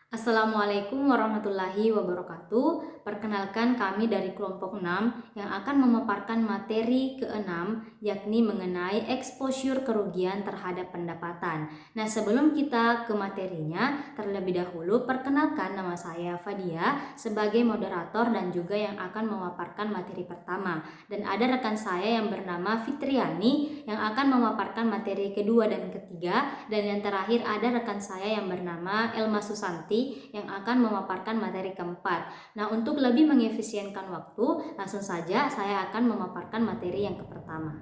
Assalamualaikum warahmatullahi wabarakatuh. Perkenalkan kami dari kelompok 6 yang akan memaparkan materi ke-6 yakni mengenai exposure kerugian terhadap pendapatan. Nah, sebelum kita ke materinya, terlebih dahulu perkenalkan nama saya Fadia sebagai moderator dan juga yang akan memaparkan materi pertama. Dan ada rekan saya yang bernama Fitriani yang akan memaparkan materi kedua dan ketiga, dan yang terakhir ada rekan saya yang bernama Elma Susanti yang akan memaparkan materi keempat. Nah, untuk lebih mengefisienkan waktu, langsung saja saya akan memaparkan materi yang pertama.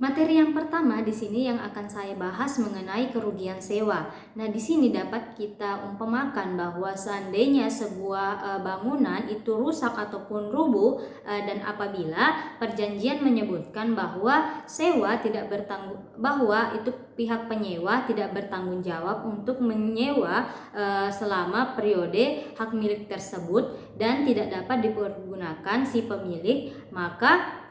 Materi yang pertama di sini yang akan saya bahas mengenai kerugian sewa. Nah, di sini dapat kita umpamakan bahwa seandainya sebuah bangunan itu rusak ataupun rubuh dan apabila perjanjian menyebutkan bahwa bahwa itu pihak penyewa tidak bertanggung jawab untuk menyewa selama periode hak milik tersebut dan tidak dapat dipergunakan si pemilik, maka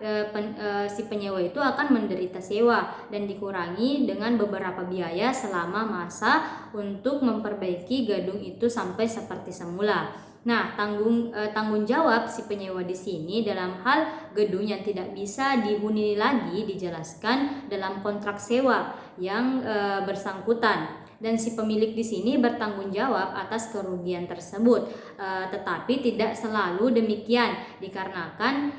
si penyewa itu akan menderita sewa dan dikurangi dengan beberapa biaya selama masa untuk memperbaiki gedung itu sampai seperti semula. Nah, tanggung jawab si penyewa di sini dalam hal gedung yang tidak bisa dihuni lagi dijelaskan dalam kontrak sewa yang bersangkutan. Dan si pemilik di sini bertanggung jawab atas kerugian tersebut, tetapi tidak selalu demikian dikarenakan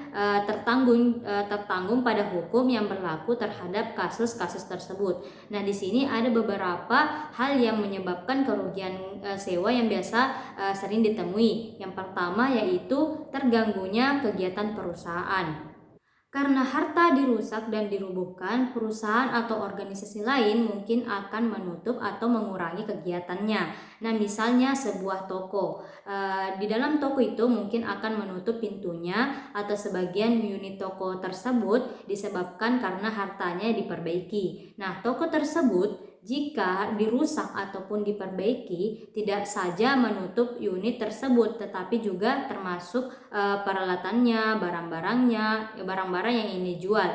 tertanggung pada hukum yang berlaku terhadap kasus-kasus tersebut. Nah, di sini ada beberapa hal yang menyebabkan kerugian sewa yang biasa sering ditemui. Yang pertama yaitu terganggunya kegiatan perusahaan. Karena harta dirusak dan dirubuhkan, perusahaan atau organisasi lain mungkin akan menutup atau mengurangi kegiatannya. Nah, misalnya sebuah toko. Di dalam toko itu mungkin akan menutup pintunya atau sebagian unit toko tersebut disebabkan karena hartanya diperbaiki. Nah, toko tersebut jika dirusak ataupun diperbaiki, tidak saja menutup unit tersebut, tetapi juga termasuk peralatannya, barang-barang yang ini dijual.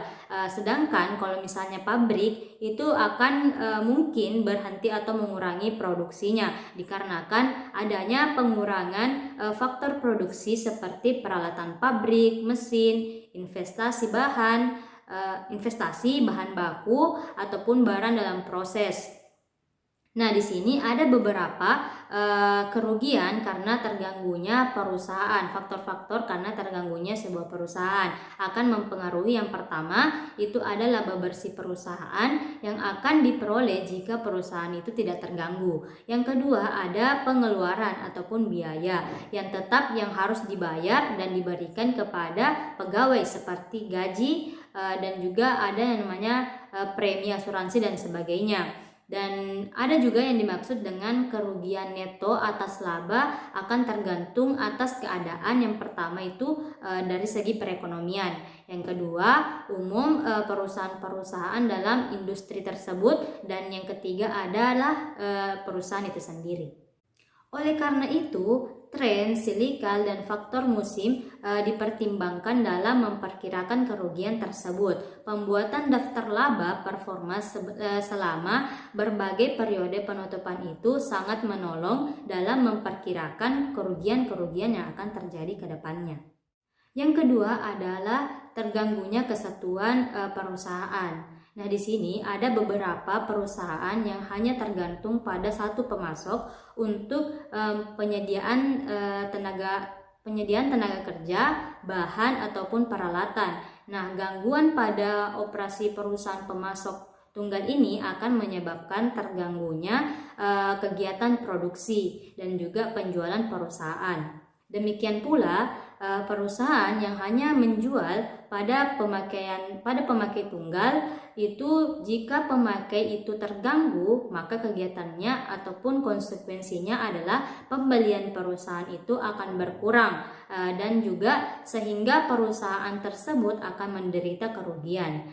Sedangkan kalau misalnya pabrik itu akan mungkin berhenti atau mengurangi produksinya dikarenakan adanya pengurangan faktor produksi seperti peralatan pabrik, mesin, investasi bahan baku ataupun barang dalam proses. Nah, di sini ada beberapa kerugian karena terganggunya perusahaan. Faktor-faktor karena terganggunya sebuah perusahaan akan mempengaruhi. Yang pertama itu adalah laba bersih perusahaan yang akan diperoleh jika perusahaan itu tidak terganggu. Yang kedua ada pengeluaran ataupun biaya yang tetap yang harus dibayar dan diberikan kepada pegawai seperti gaji dan juga ada yang namanya premi asuransi dan sebagainya. Dan ada juga yang dimaksud dengan kerugian neto atas laba akan tergantung atas keadaan. Yang pertama itu dari segi perekonomian. Yang kedua umum perusahaan-perusahaan dalam industri tersebut. Dan yang ketiga adalah perusahaan itu sendiri. Oleh karena itu, tren, silikal, dan faktor musim dipertimbangkan dalam memperkirakan kerugian tersebut. Pembuatan daftar laba performa selama berbagai periode penutupan itu sangat menolong dalam memperkirakan kerugian-kerugian yang akan terjadi ke depannya. Yang kedua adalah terganggunya kesatuan perusahaan. Nah, di sini ada beberapa perusahaan yang hanya tergantung pada satu pemasok untuk penyediaan tenaga kerja, bahan ataupun peralatan. Nah, gangguan pada operasi perusahaan pemasok tunggal ini akan menyebabkan terganggunya kegiatan produksi dan juga penjualan perusahaan. Demikian pula perusahaan yang hanya menjual pada pemakai tunggal itu, jika pemakai itu terganggu, maka kegiatannya ataupun konsekuensinya adalah pembelian perusahaan itu akan berkurang dan juga sehingga perusahaan tersebut akan menderita kerugian.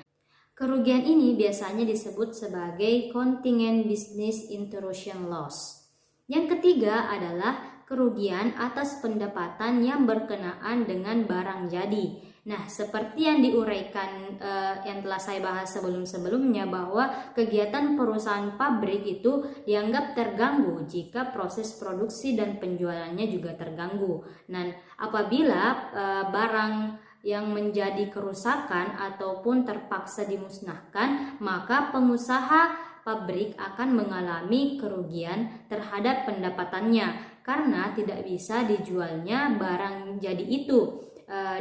Kerugian ini biasanya disebut sebagai contingent business interruption loss. Yang ketiga adalah kerugian atas pendapatan yang berkenaan dengan barang jadi. Nah, seperti yang diuraikan yang telah saya bahas sebelum-sebelumnya, bahwa kegiatan perusahaan pabrik itu dianggap terganggu jika proses produksi dan penjualannya juga terganggu. Dan apabila barang yang menjadi kerusakan ataupun terpaksa dimusnahkan, maka pengusaha pabrik akan mengalami kerugian terhadap pendapatannya karena tidak bisa dijualnya barang jadi itu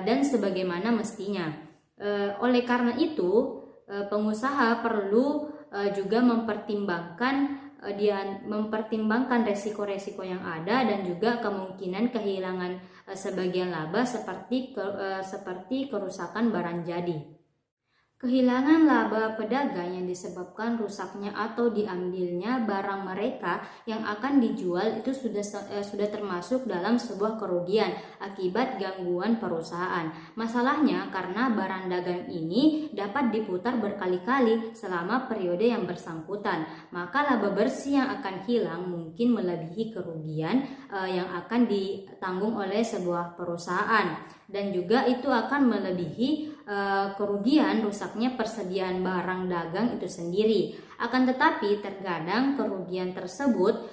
dan sebagaimana mestinya. Oleh karena itu, pengusaha perlu juga mempertimbangkan resiko-resiko yang ada dan juga kemungkinan kehilangan sebagian laba seperti kerusakan barang jadi. Kehilangan laba pedagang yang disebabkan rusaknya atau diambilnya barang mereka yang akan dijual itu sudah termasuk dalam sebuah kerugian akibat gangguan perusahaan. Masalahnya karena barang dagang ini dapat diputar berkali-kali selama periode yang bersangkutan, maka laba bersih yang akan hilang mungkin melebihi kerugian yang akan ditanggung oleh sebuah perusahaan, dan juga itu akan melebihi kerugian rusaknya persediaan barang dagang itu sendiri. Akan tetapi terkadang kerugian tersebut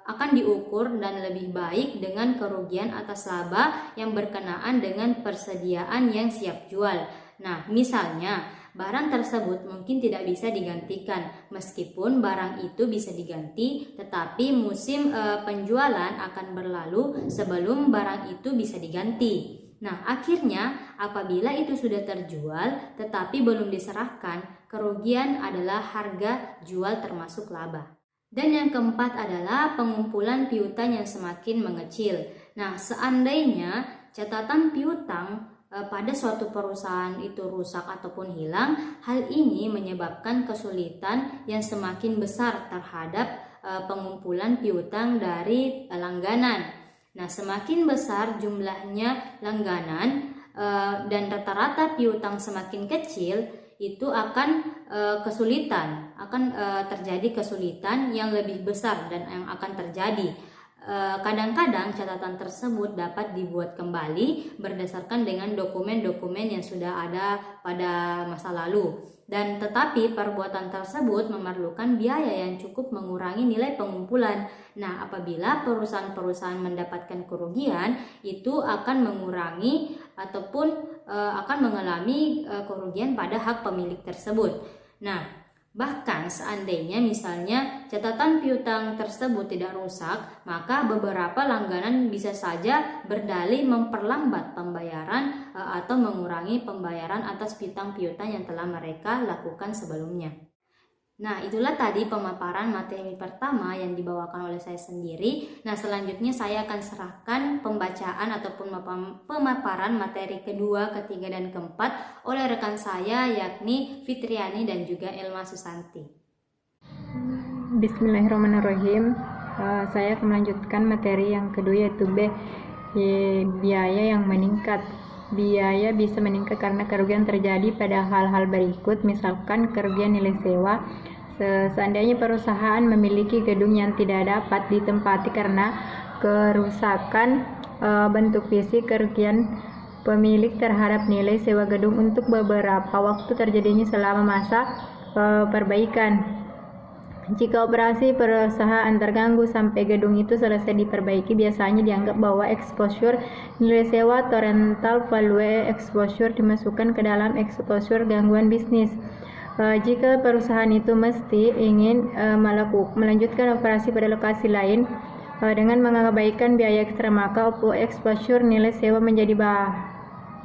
akan diukur dan lebih baik dengan kerugian atas laba yang berkenaan dengan persediaan yang siap jual. Nah, misalnya barang tersebut mungkin tidak bisa digantikan, meskipun barang itu bisa diganti, tetapi musim penjualan akan berlalu sebelum barang itu bisa diganti. Nah, akhirnya apabila itu sudah terjual tetapi belum diserahkan, kerugian adalah harga jual termasuk laba. Dan yang keempat adalah pengumpulan piutang yang semakin mengecil. Nah, seandainya catatan piutang pada suatu perusahaan itu rusak ataupun hilang, hal ini menyebabkan kesulitan yang semakin besar terhadap pengumpulan piutang dari langganan. Nah, semakin besar jumlahnya langganan dan rata-rata piutang semakin kecil, itu akan terjadi kesulitan yang lebih besar dan yang akan terjadi. Kadang-kadang catatan tersebut dapat dibuat kembali berdasarkan dengan dokumen-dokumen yang sudah ada pada masa lalu. Dan tetapi perbuatan tersebut memerlukan biaya yang cukup mengurangi nilai pengumpulan. Nah, apabila perusahaan-perusahaan mendapatkan kerugian, itu akan mengurangi ataupun akan mengalami kerugian pada hak pemilik tersebut. Nah, bahkan seandainya misalnya catatan piutang tersebut tidak rusak, maka beberapa langganan bisa saja berdalih memperlambat pembayaran atau mengurangi pembayaran atas piutang-piutang yang telah mereka lakukan sebelumnya. Nah, itulah tadi pemaparan materi pertama yang dibawakan oleh saya sendiri. Nah, selanjutnya saya akan serahkan pembacaan ataupun pemaparan materi kedua, ketiga, dan keempat oleh rekan saya, yakni Fitriani dan juga Elma Susanti. Bismillahirrahmanirrahim. Saya akan melanjutkan materi yang kedua, yaitu B, biaya yang meningkat. Biaya bisa meningkat karena kerugian terjadi pada hal-hal berikut, misalkan kerugian nilai sewa. Seandainya perusahaan memiliki gedung yang tidak dapat ditempati karena kerusakan bentuk fisik, kerugian pemilik terhadap nilai sewa gedung untuk beberapa waktu terjadinya selama masa perbaikan. Jika operasi perusahaan terganggu sampai gedung itu selesai diperbaiki, biasanya dianggap bahwa exposure nilai sewa atau rental value exposure dimasukkan ke dalam exposure gangguan bisnis. Jika perusahaan itu mesti ingin melanjutkan operasi pada lokasi lain dengan mengabaikan biaya ekstra, maka exposure nilai sewa menjadi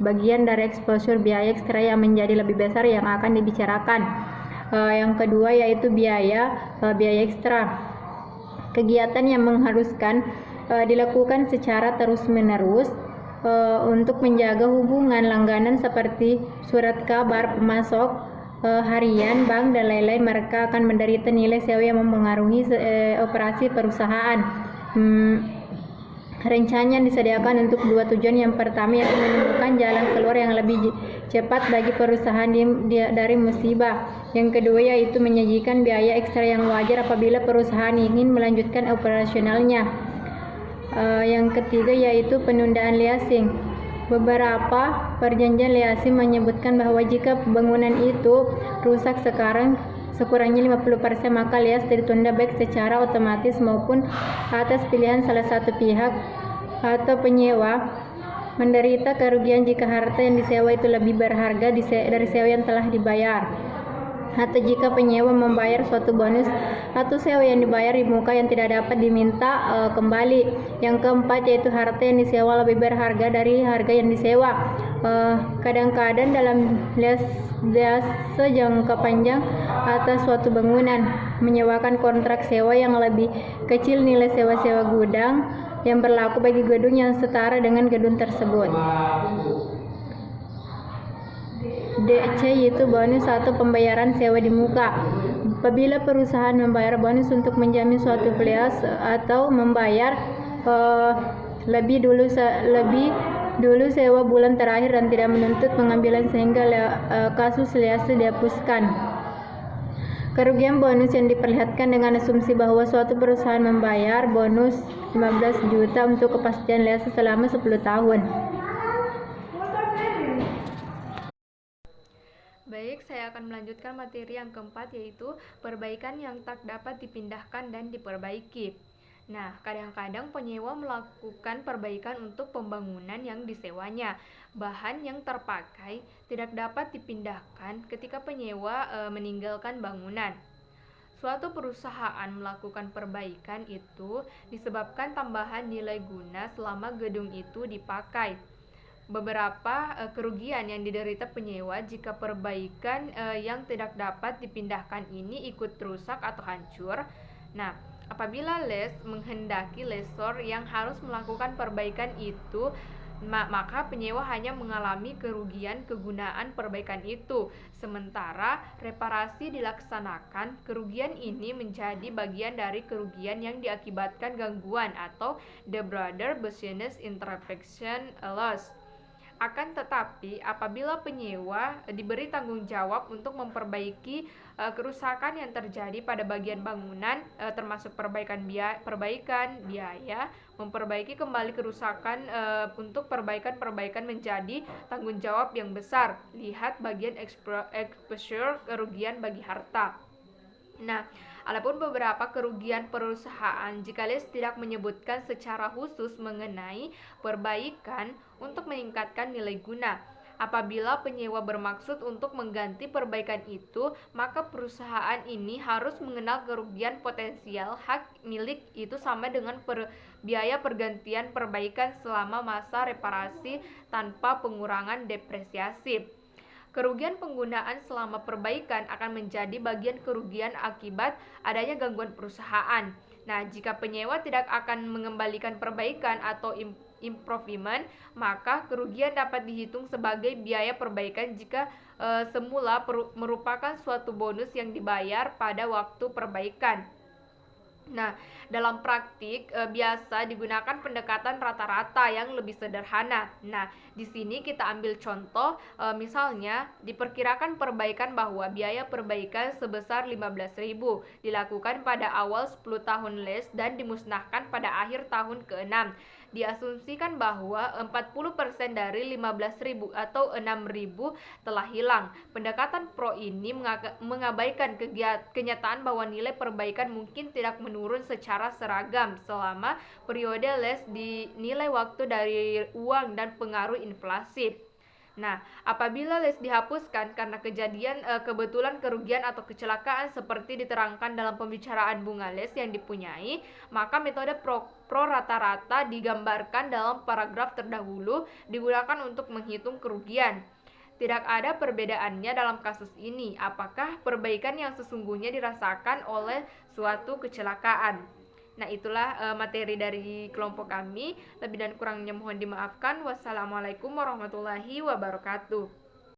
bagian dari exposure biaya ekstra yang menjadi lebih besar yang akan dibicarakan. Yang kedua yaitu biaya ekstra. Kegiatan yang mengharuskan dilakukan secara terus-menerus untuk menjaga hubungan langganan seperti surat kabar, pemasok harian, bank, dan lain-lain, mereka akan menderita nilai sewa yang mempengaruhi operasi perusahaan. Rencana disediakan untuk dua tujuan. Yang pertama yaitu menemukan jalan keluar yang lebih cepat bagi perusahaan dari musibah. Yang kedua yaitu menyajikan biaya ekstra yang wajar apabila perusahaan ingin melanjutkan operasionalnya. Yang ketiga yaitu penundaan leasing. Beberapa perjanjian liasi menyebutkan bahwa jika bangunan itu rusak sekurangnya 50%, maka lias ditunda baik secara otomatis maupun atas pilihan salah satu pihak atau penyewa menderita kerugian jika harta yang disewa itu lebih berharga dari sewa yang telah dibayar, atau jika penyewa membayar suatu bonus atau sewa yang dibayar di muka yang tidak dapat diminta kembali. Yang keempat yaitu harta yang disewa lebih berharga dari harga yang disewa. Kadang-kadang dalam liase jangka panjang atas suatu bangunan menyewakan kontrak sewa yang lebih kecil nilai sewa gudang yang berlaku bagi gedung yang setara dengan gedung tersebut. DC yaitu bonus atau pembayaran sewa di muka. Apabila perusahaan membayar bonus untuk menjamin suatu lias atau membayar lebih dulu sewa bulan terakhir dan tidak menuntut pengambilan sehingga kasus liase dihapuskan. Kerugian bonus yang diperlihatkan dengan asumsi bahwa suatu perusahaan membayar bonus 15 juta untuk kepastian liase selama 10 tahun. Baik, saya akan melanjutkan materi yang keempat, yaitu perbaikan yang tak dapat dipindahkan dan diperbaiki. Nah, kadang-kadang penyewa melakukan perbaikan untuk pembangunan yang disewanya. Bahan yang terpakai tidak dapat dipindahkan ketika penyewa meninggalkan bangunan. Suatu perusahaan melakukan perbaikan itu disebabkan tambahan nilai guna selama gedung itu dipakai. Beberapa kerugian yang diderita penyewa jika perbaikan yang tidak dapat dipindahkan ini ikut rusak atau hancur. Nah, apabila les menghendaki lessor yang harus melakukan perbaikan itu, maka penyewa hanya mengalami kerugian kegunaan perbaikan itu. Sementara reparasi dilaksanakan, kerugian ini menjadi bagian dari kerugian yang diakibatkan gangguan atau the broader business interruption loss. Akan tetapi, apabila penyewa diberi tanggung jawab untuk memperbaiki kerusakan yang terjadi pada bagian bangunan, termasuk perbaikan biaya, memperbaiki kembali kerusakan untuk perbaikan menjadi tanggung jawab yang besar. Lihat bagian exposure kerugian bagi harta. Nah, adapun beberapa kerugian perusahaan jika les tidak menyebutkan secara khusus mengenai perbaikan untuk meningkatkan nilai guna. Apabila penyewa bermaksud untuk mengganti perbaikan itu, maka perusahaan ini harus mengenal kerugian potensial hak milik itu sama dengan biaya pergantian perbaikan selama masa reparasi tanpa pengurangan depresiasi. Kerugian penggunaan selama perbaikan akan menjadi bagian kerugian akibat adanya gangguan perusahaan. Nah, jika penyewa tidak akan mengembalikan perbaikan atau improvement, maka kerugian dapat dihitung sebagai biaya perbaikan jika semula merupakan suatu bonus yang dibayar pada waktu perbaikan. Nah, dalam praktik biasa digunakan pendekatan rata-rata yang lebih sederhana. Nah, di sini kita ambil contoh, misalnya diperkirakan perbaikan bahwa biaya perbaikan sebesar 15.000 dilakukan pada awal 10 tahun les dan dimusnahkan pada akhir tahun ke-6. Diasumsikan bahwa 40% dari 15.000 atau 6.000 telah hilang. Pendekatan pro ini mengabaikan kenyataan bahwa nilai perbaikan mungkin tidak menurun secara seragam selama periode les dinilai waktu dari uang dan pengaruh inflasi. Nah, apabila les dihapuskan karena kejadian kebetulan kerugian atau kecelakaan seperti diterangkan dalam pembicaraan bunga les yang dipunyai, maka metode pro rata-rata digambarkan dalam paragraf terdahulu digunakan untuk menghitung kerugian. Tidak ada perbedaannya dalam kasus ini, apakah perbaikan yang sesungguhnya dirasakan oleh suatu kecelakaan. Nah, itulah materi dari kelompok kami. Lebih dan kurangnya mohon dimaafkan. Wassalamualaikum warahmatullahi wabarakatuh.